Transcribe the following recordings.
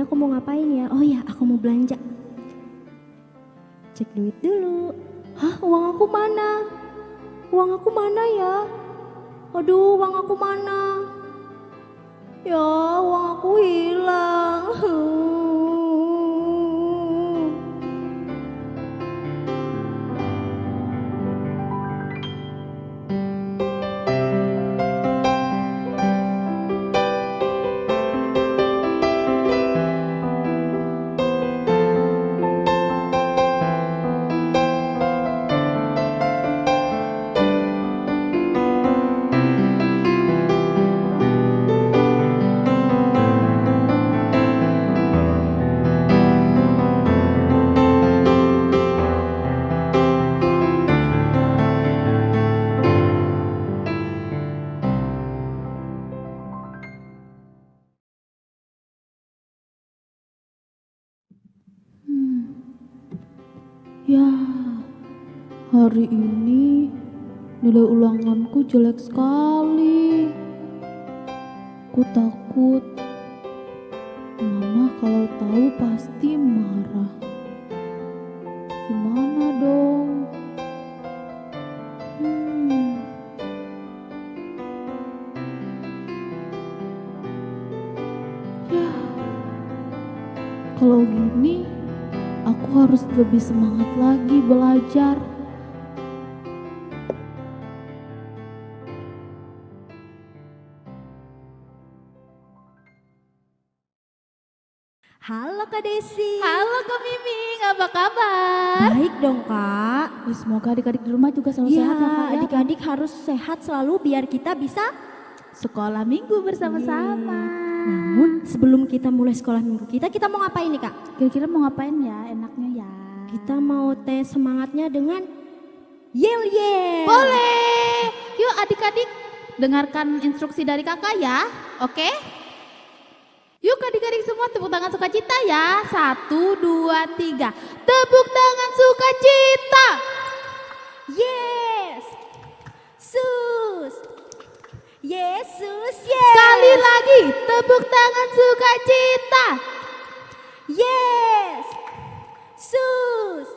aku mau ngapain ya? Oh ya, aku mau belanja. Cek duit dulu. Hah, uang aku mana? Uang aku mana ya? Aduh, uang aku mana? Ya, uang aku hilang. Ya, hari ini nilai ulanganku jelek sekali. Aku takut Mama kalau tahu pasti marah. Gimana dong? Ya, kalau gini aku harus lebih semangat lagi belajar. Halo Kak Desi. Halo Kak Miming, apa kabar? Baik dong Kak. Semoga adik-adik di rumah juga selalu sehat ya Kak ya. Adik-adik harus sehat selalu biar kita bisa Sekolah minggu bersama-sama. Namun sebelum kita mulai sekolah minggu kita mau ngapain nih Kak? Kira-kira mau ngapain ya enaknya ya? Kita mau tes semangatnya dengan yel-yel. Boleh. Yuk adik-adik dengarkan instruksi dari kakak ya. Oke? Yuk adik-adik semua tepuk tangan sukacita ya. 1, 2, 3. Tepuk tangan sukacita. Yes. Sus. Yesus, yes. Sekali lagi tepuk tangan sukacita. Yes. Sus.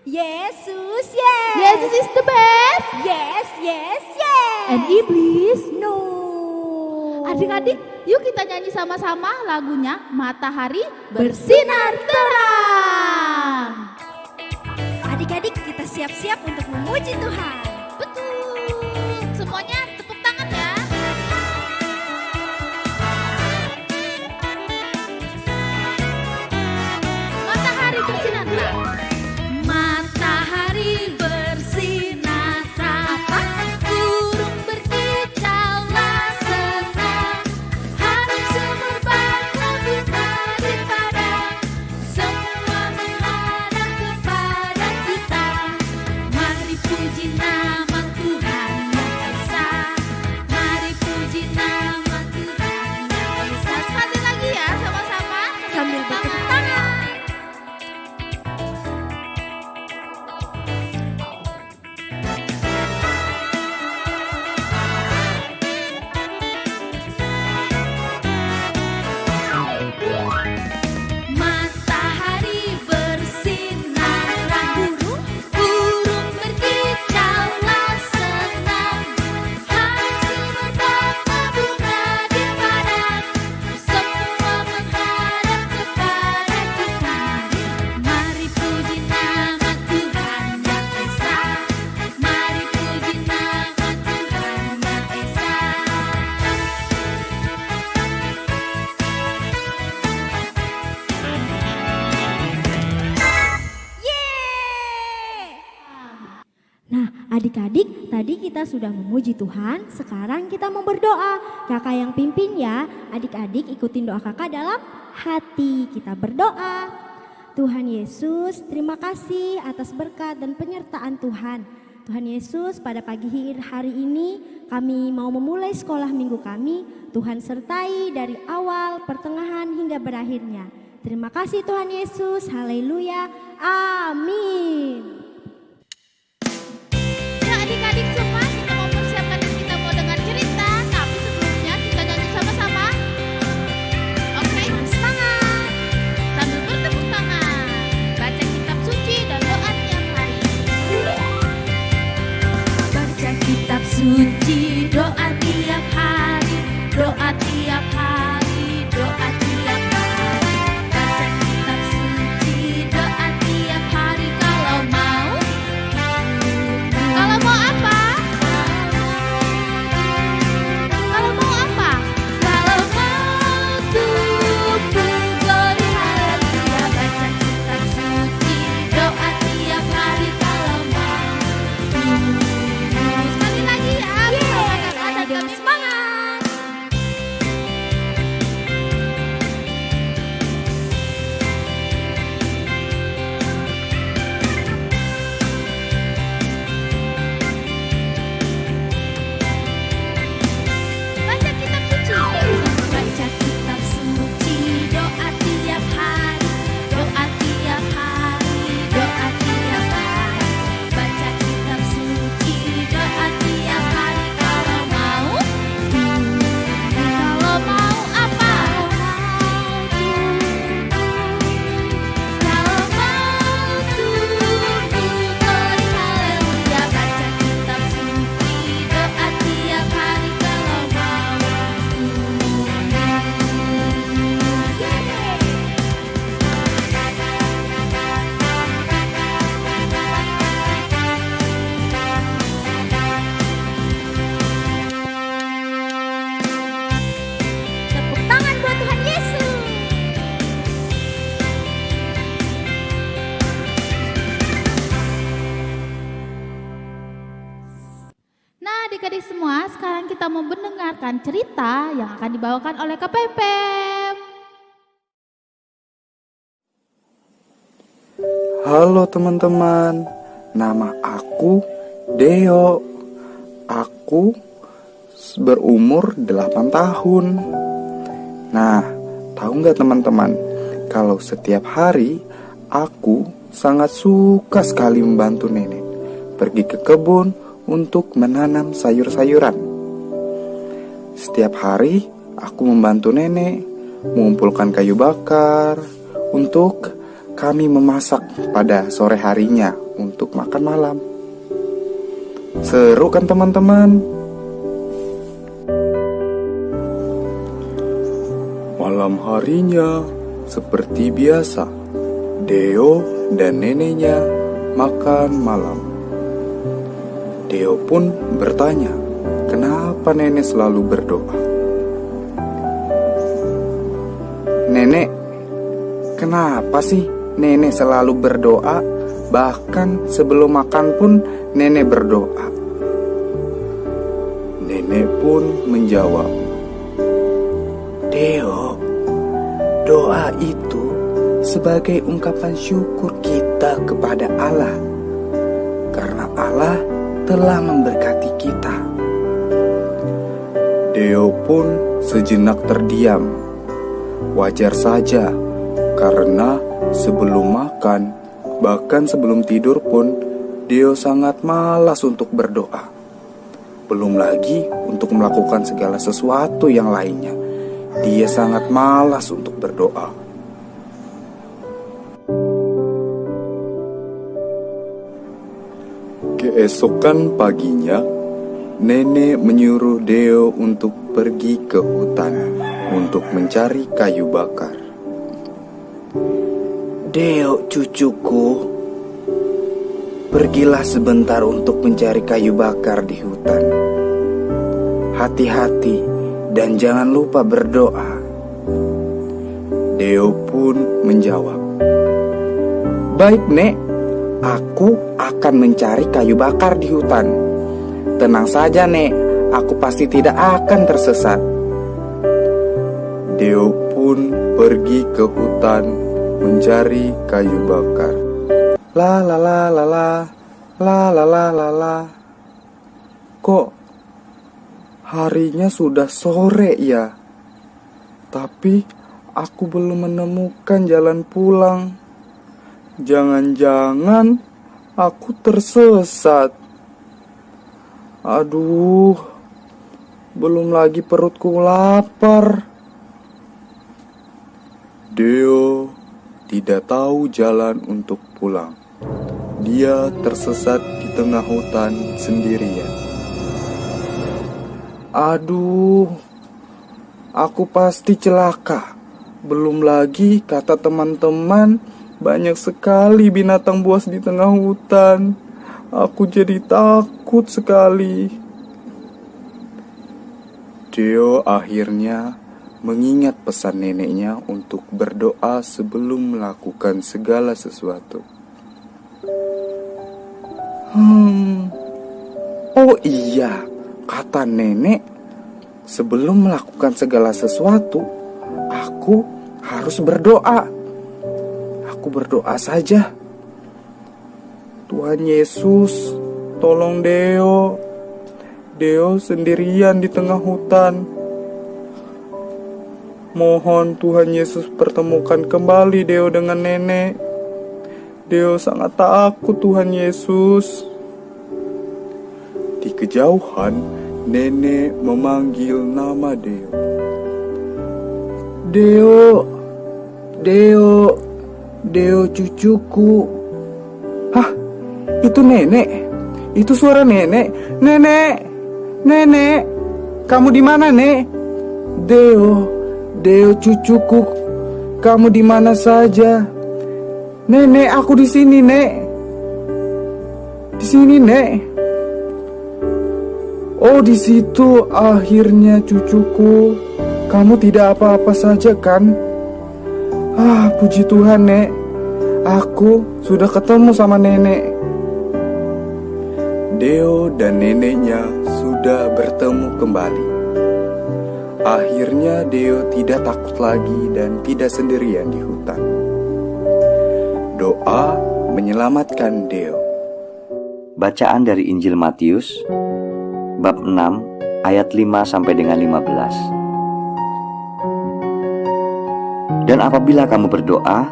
Yesus, yes. Yesus is the best. Yes, yes, yes. And iblis. No. Adik-adik, yuk kita nyanyi sama-sama lagunya Matahari Bersinar Terang. Adik-adik kita siap-siap untuk memuji Tuhan. Betul. Semuanya tepuk tangan ya. Matahari bersinar terang. Matahari bersinar terang. Burung berkicaulah senang. Harus sumber berlebih daripada semua menghadap kepada kita. Mari puji nama Tuhan yang esa. Mari puji nama Tuhan yang esa. Sekali lagi ya sama-sama Sambil bertepuk tangan. Matahari bersinar terang. Burung berkicaulah senang. Hasil berbangga bunga di padang. Semua menghadap kepada kita. Mari puji nama Tuhan yang esa. Mari puji nama Tuhan yang esa. Yeay. Nah, adik-adik, tadi kita sudah memuji Tuhan, sekarang kita mau berdoa. Kakak yang pimpin ya, adik-adik ikutin doa kakak dalam hati. Kita berdoa. Tuhan Yesus, terima kasih atas berkat dan penyertaan Tuhan. Tuhan Yesus, pada pagi hari ini kami mau memulai sekolah minggu kami. Tuhan sertai dari awal, pertengahan hingga berakhirnya. Terima kasih Tuhan Yesus, haleluya, amin. Ya adik-adik semua kita mau persiapkan dan kita mau dengar cerita. Tapi sebelumnya kita nyanyi sama-sama. Oke? Semangat. adik-adik semua, sekarang kita mau mendengarkan cerita yang akan dibawakan oleh Kak Pepem. Halo teman-teman, nama aku Deo. Aku berumur 8 tahun. Nah, tahu nggak teman-teman, kalau setiap hari aku sangat suka sekali membantu nenek pergi ke kebun untuk menanam sayur-sayuran. Setiap hari aku membantu nenek mengumpulkan kayu bakar untuk kami memasak pada sore harinya untuk makan malam. Seru kan teman-teman? Malam harinya, seperti biasa, Deo dan neneknya makan malam. Deo pun bertanya, kenapa nenek selalu berdoa? Nenek, kenapa sih nenek selalu berdoa? Bahkan sebelum makan pun nenek berdoa. Nenek pun menjawab, Deo, doa itu sebagai ungkapan syukur kita kepada Allah, karena Allah telah memberkati kita. Deo pun sejenak terdiam. Wajar saja, karena sebelum makan, bahkan sebelum tidur pun, Deo sangat malas untuk berdoa. Belum lagi untuk melakukan segala sesuatu yang lainnya. Dia sangat malas untuk berdoa. Keesokan paginya, nenek menyuruh Deo untuk pergi ke hutan untuk mencari kayu bakar. Deo, cucuku, pergilah sebentar untuk mencari kayu bakar di hutan. Hati-hati dan jangan lupa berdoa. Deo pun menjawab, baik, Nek. Aku akan mencari kayu bakar di hutan. Tenang saja, Nek. Aku pasti tidak akan tersesat. Deo pun pergi ke hutan mencari kayu bakar. La la la la la, la la la la la. Kok harinya sudah sore ya? Tapi aku belum menemukan jalan pulang. Jangan-jangan aku tersesat. Aduh, belum lagi perutku lapar. Deo tidak tahu jalan untuk pulang. Dia tersesat di tengah hutan sendirian. Aduh, aku pasti celaka. Belum lagi kata teman-teman, banyak sekali binatang buas di tengah hutan. Aku jadi takut sekali. Deo akhirnya mengingat pesan neneknya untuk berdoa sebelum melakukan segala sesuatu. Oh iya, kata nenek, sebelum melakukan segala sesuatu, aku harus berdoa. Aku berdoa saja. Tuhan Yesus, tolong Deo. Deo sendirian di tengah hutan. Mohon Tuhan Yesus pertemukan kembali Deo dengan nenek. Deo sangat takut, Tuhan Yesus. Di kejauhan, nenek memanggil nama Deo. Deo, Deo, Deo cucuku. Hah, itu nenek. Itu suara nenek. Nenek, nenek, kamu di mana, Nek? Deo, Deo cucuku, kamu di mana saja? Nenek, aku di sini, Nek. Di sini, Nek. Oh, di situ akhirnya cucuku. Kamu tidak apa-apa saja kan? Ah, puji Tuhan, Nek. Aku sudah ketemu sama nenek. Deo dan neneknya sudah sudah bertemu kembali. Akhirnya Deo tidak takut lagi dan tidak sendirian di hutan. Doa menyelamatkan Deo. Bacaan dari Injil Matius bab 6 ayat 5 sampai dengan 15. Dan apabila kamu berdoa,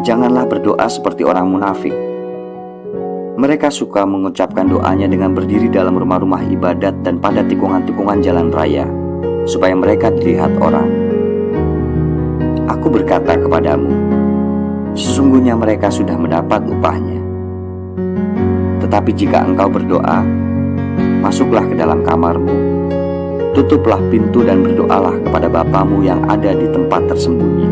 janganlah berdoa seperti orang munafik. Mereka suka mengucapkan doanya dengan berdiri dalam rumah-rumah ibadat dan pada tikungan-tikungan jalan raya, supaya mereka dilihat orang. Aku berkata kepadamu, sesungguhnya mereka sudah mendapat upahnya. Tetapi jika engkau berdoa, masuklah ke dalam kamarmu, tutuplah pintu dan berdoalah kepada Bapamu yang ada di tempat tersembunyi.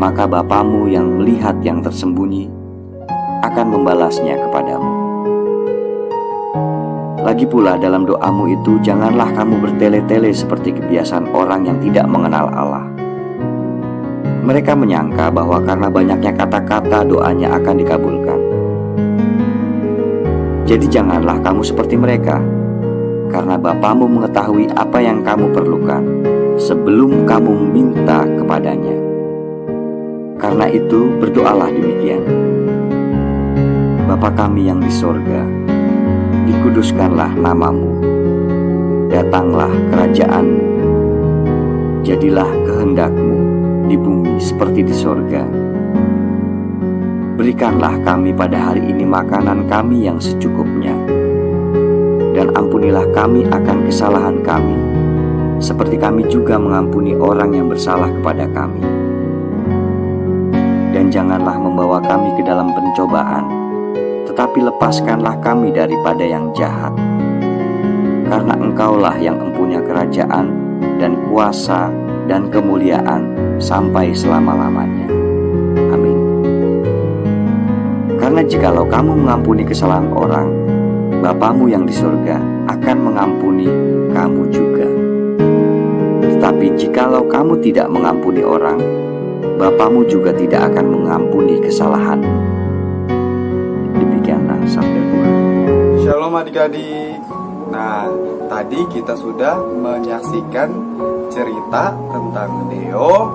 Maka Bapamu yang melihat yang tersembunyi akan membalasnya kepadamu. Lagi pula dalam doamu itu janganlah kamu bertele-tele seperti kebiasaan orang yang tidak mengenal Allah. Mereka menyangka bahwa karena banyaknya kata-kata doanya akan dikabulkan. Jadi janganlah kamu seperti mereka, karena Bapamu mengetahui apa yang kamu perlukan sebelum kamu minta kepadanya. Karena itu berdoalah demikian. Bapa kami yang di sorga, dikuduskanlah namamu, datanglah kerajaanmu, jadilah kehendakmu di bumi seperti di sorga. Berikanlah kami pada hari ini makanan kami yang secukupnya, dan ampunilah kami akan kesalahan kami, seperti kami juga mengampuni orang yang bersalah kepada kami. Dan janganlah membawa kami ke dalam pencobaan, tetapi lepaskanlah kami daripada yang jahat. Karena Engkaulah yang empunya kerajaan dan kuasa dan kemuliaan sampai selama-lamanya. Amin. Karena jikalau kamu mengampuni kesalahan orang, Bapamu yang di surga akan mengampuni kamu juga. Tetapi jikalau kamu tidak mengampuni orang, Bapamu juga tidak akan mengampuni kesalahanmu. Demikianlah sabda Tuhan. Shalom adik-adik. Nah, tadi kita sudah menyaksikan cerita tentang Deo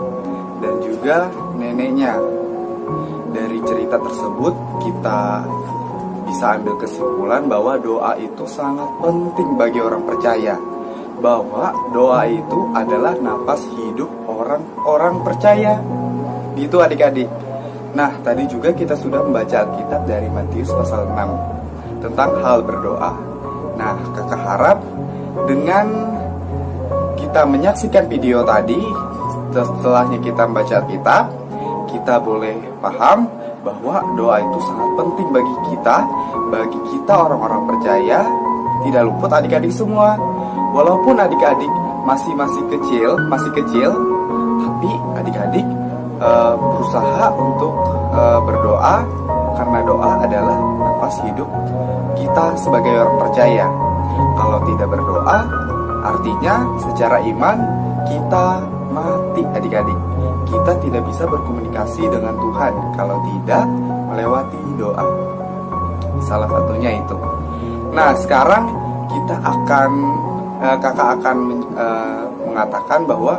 dan juga neneknya. Dari cerita tersebut kita bisa ambil kesimpulan bahwa doa itu sangat penting bagi orang percaya. Bahwa doa itu adalah napas hidup orang-orang percaya. Gitu adik-adik. Nah, tadi juga kita sudah membaca Alkitab dari Matius pasal 6 tentang hal berdoa. Nah, kakak harap dengan kita menyaksikan video tadi, setelahnya kita membaca Alkitab, kita boleh paham bahwa doa itu sangat penting bagi kita orang-orang percaya, tidak luput adik-adik semua. Walaupun adik-adik masih kecil, tapi adik-adik berusaha untuk berdoa, karena doa adalah napas hidup kita sebagai orang percaya. Kalau tidak berdoa, artinya secara iman kita mati adik-adik. Kita tidak bisa berkomunikasi dengan Tuhan kalau tidak melewati doa. Salah satunya itu. Nah, sekarang kakak akan mengatakan bahwa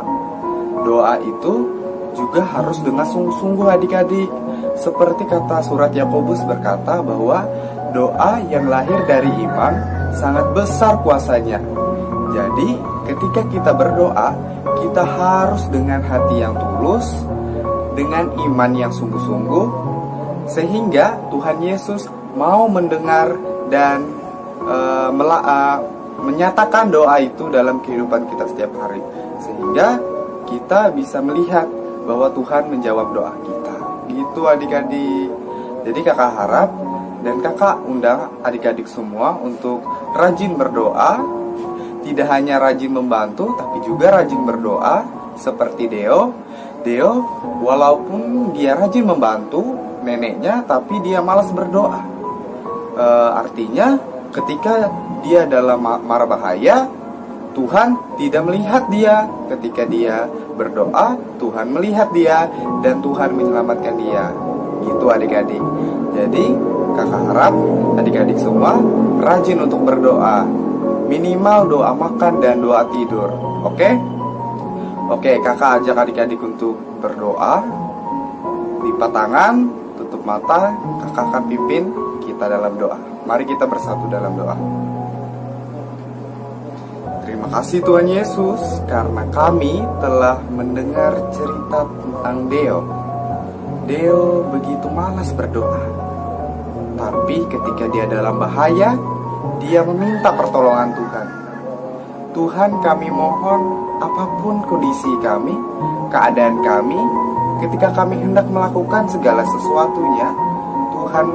doa itu juga harus dengan sungguh-sungguh adik-adik. Seperti kata surat Yakobus berkata bahwa doa yang lahir dari iman sangat besar kuasanya. Jadi ketika kita berdoa, kita harus dengan hati yang tulus, dengan iman yang sungguh-sungguh, sehingga Tuhan Yesus mau mendengar dan menyatakan doa itu dalam kehidupan kita setiap hari, sehingga kita bisa melihat bahwa Tuhan menjawab doa kita. Gitu adik-adik. Jadi kakak harap dan kakak undang adik-adik semua untuk rajin berdoa. Tidak hanya rajin membantu, tapi juga rajin berdoa seperti Deo. Deo walaupun dia rajin membantu neneknya, tapi dia malas berdoa. Artinya ketika dia dalam mara bahaya, Tuhan tidak melihat dia. Ketika dia berdoa, Tuhan melihat dia dan Tuhan menyelamatkan dia. Gitu adik-adik. Jadi kakak harap adik-adik semua rajin untuk berdoa. Minimal doa makan dan doa tidur. Oke? Oke, kakak ajak adik-adik untuk berdoa. Lipat tangan, tutup mata, kakak akan pimpin kita dalam doa. Mari kita bersatu dalam doa. Terima kasih Tuhan Yesus karena kami telah mendengar cerita tentang Deo. Deo begitu malas berdoa. Tapi ketika dia dalam bahaya, dia meminta pertolongan Tuhan. Tuhan, kami mohon apapun kondisi kami, keadaan kami, ketika kami hendak melakukan segala sesuatunya, Tuhan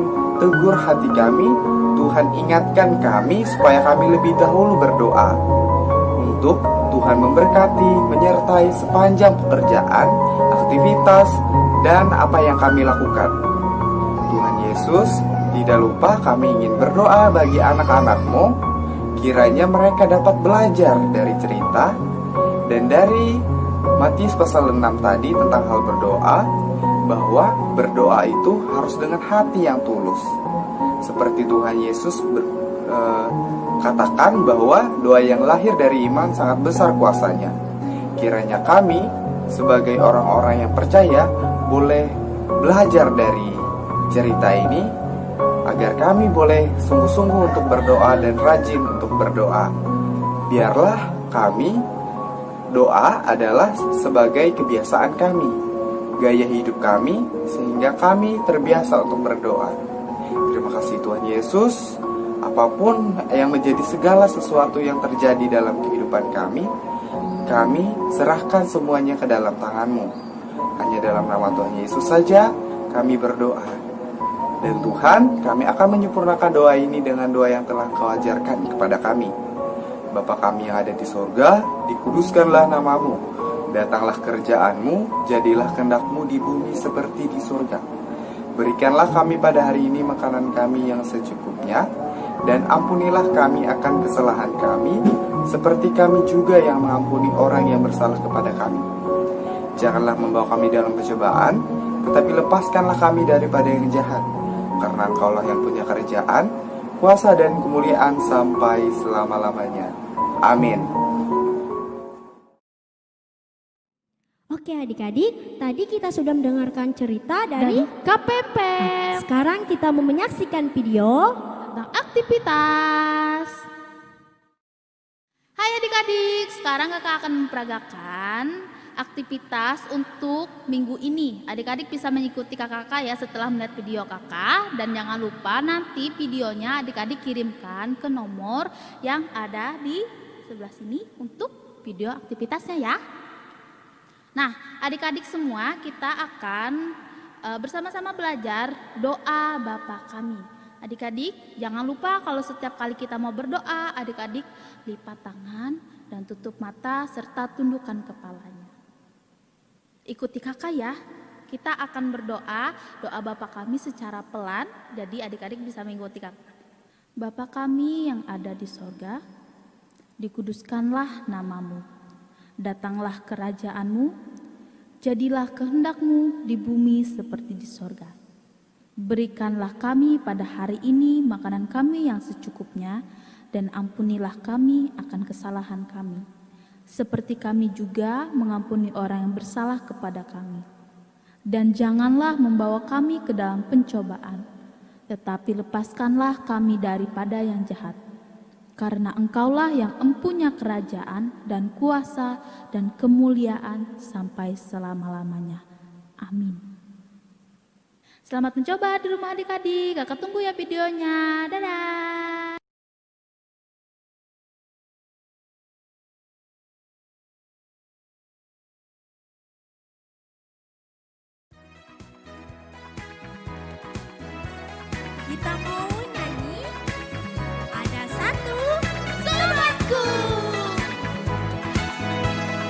tegur hati kami, Tuhan ingatkan kami supaya kami lebih dahulu berdoa. Untuk Tuhan memberkati, menyertai sepanjang pekerjaan, aktivitas, dan apa yang kami lakukan. Tuhan Yesus, tidak lupa kami ingin berdoa bagi anak-anak-Mu, kiranya mereka dapat belajar dari cerita, dan dari Matius pasal 6 tadi tentang hal berdoa, bahwa berdoa itu harus dengan hati yang tulus. Seperti Tuhan Yesus katakan bahwa doa yang lahir dari iman sangat besar kuasanya. Kiranya kami sebagai orang-orang yang percaya boleh belajar dari cerita ini, agar kami boleh sungguh-sungguh untuk berdoa dan rajin untuk berdoa. Biarlah kami, doa adalah sebagai kebiasaan kami, gaya hidup kami, sehingga kami terbiasa untuk berdoa. Terima kasih Tuhan Yesus. Apapun yang menjadi segala sesuatu yang terjadi dalam kehidupan kami serahkan semuanya ke dalam tangan-Mu. Hanya dalam nama Tuhan Yesus saja kami berdoa. Dan Tuhan, kami akan menyempurnakan doa ini dengan doa yang telah Kau ajarkan kepada kami. Bapa kami yang ada di sorga, dikuduskanlah nama-Mu. Datanglah kerjaan-Mu, jadilah kehendak-Mu di bumi seperti di sorga. Berikanlah kami pada hari ini makanan kami yang secukupnya, dan ampunilah kami akan kesalahan kami, seperti kami juga yang mengampuni orang yang bersalah kepada kami. Janganlah membawa kami dalam pencobaan, tetapi lepaskanlah kami daripada yang jahat. Karena Engkaulah yang punya kerajaan, kuasa dan kemuliaan sampai selama-lamanya. Amin. Oke adik-adik, tadi kita sudah mendengarkan cerita dari KPP Sekarang kita mau menyaksikan video tentang aktivitas. Hai adik-adik, sekarang kakak akan memperagakan aktivitas untuk minggu ini. Adik-adik bisa mengikuti kakak ya setelah melihat video kakak. Dan jangan lupa nanti videonya adik-adik kirimkan ke nomor yang ada di sebelah sini untuk video aktivitasnya ya. Nah adik-adik semua kita akan bersama-sama belajar doa Bapa Kami. Adik-adik jangan lupa kalau setiap kali kita mau berdoa, adik-adik lipat tangan dan tutup mata serta tundukkan kepalanya. Ikuti kakak ya, kita akan berdoa doa Bapa Kami secara pelan, jadi adik-adik bisa mengikuti kakak. Bapa Kami yang ada di sorga, dikuduskanlah nama-Mu, datanglah kerajaan-Mu, jadilah kehendak-Mu di bumi seperti di sorga. Berikanlah kami pada hari ini makanan kami yang secukupnya, dan ampunilah kami akan kesalahan kami, seperti kami juga mengampuni orang yang bersalah kepada kami. Dan janganlah membawa kami ke dalam pencobaan, tetapi lepaskanlah kami daripada yang jahat. Karena Engkaulah yang empunya kerajaan dan kuasa dan kemuliaan sampai selama-lamanya. Amin. Selamat mencoba di rumah adik-adik. Kakak tunggu ya videonya. Dadah. kita mau nyanyi. Ada satu sobatku.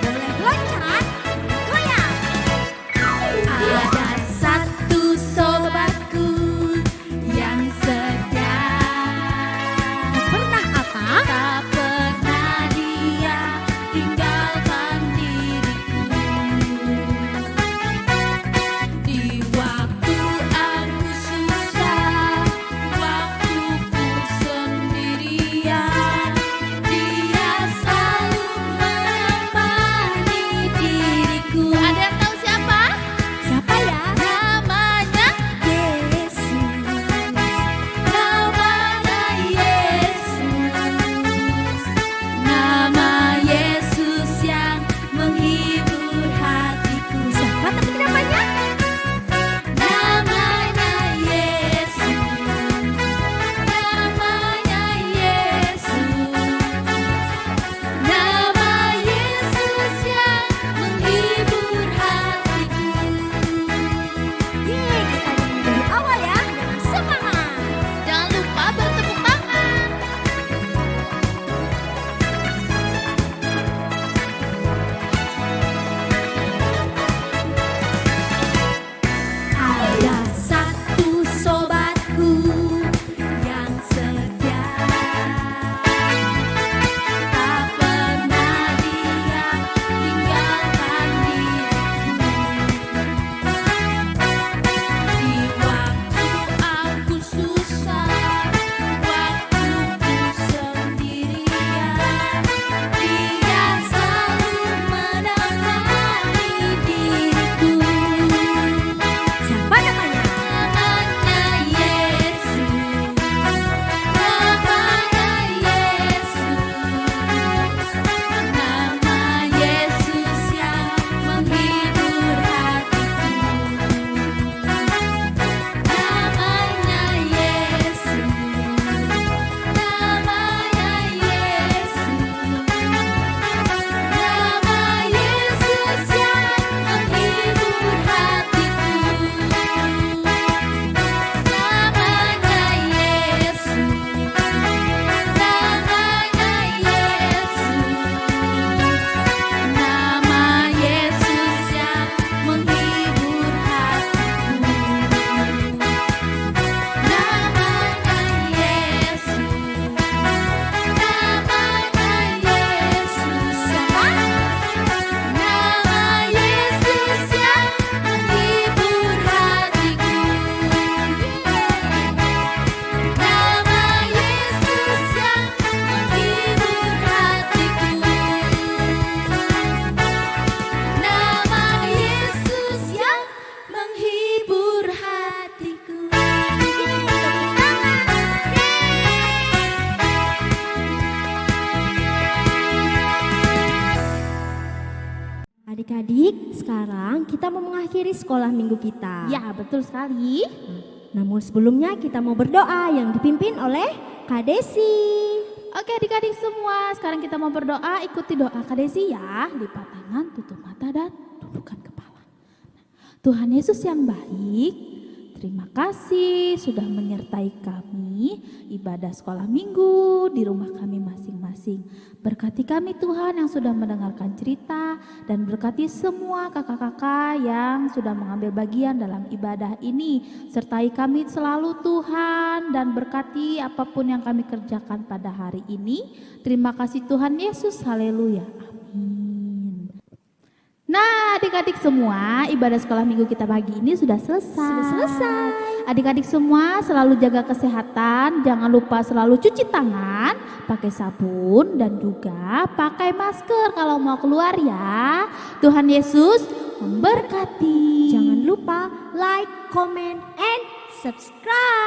Boleh loncat, goyang. Ada satu sobatku yang setia adik-adik, sekarang kita mau mengakhiri sekolah minggu kita. Ya, betul sekali. Namun sebelumnya kita mau berdoa yang dipimpin oleh Kak Desi. Oke adik-adik semua, sekarang kita mau berdoa, ikuti doa Kak Desi ya. Lipat tangan, tutup mata dan tundukkan kepala. Tuhan Yesus yang baik, terima kasih sudah menyertai kami ibadah sekolah minggu di rumah kami masing-masing. Berkati kami Tuhan yang sudah mendengarkan cerita dan berkati semua kakak-kakak yang sudah mengambil bagian dalam ibadah ini. Sertai kami selalu Tuhan dan berkati apapun yang kami kerjakan pada hari ini. Terima kasih Tuhan Yesus, haleluya, amin. Nah adik-adik semua, ibadah sekolah minggu kita pagi ini sudah selesai. Sudah selesai. Adik-adik semua selalu jaga kesehatan, jangan lupa selalu cuci tangan, pakai sabun dan juga pakai masker kalau mau keluar ya. Tuhan Yesus memberkati. Jangan lupa like, comment, and subscribe.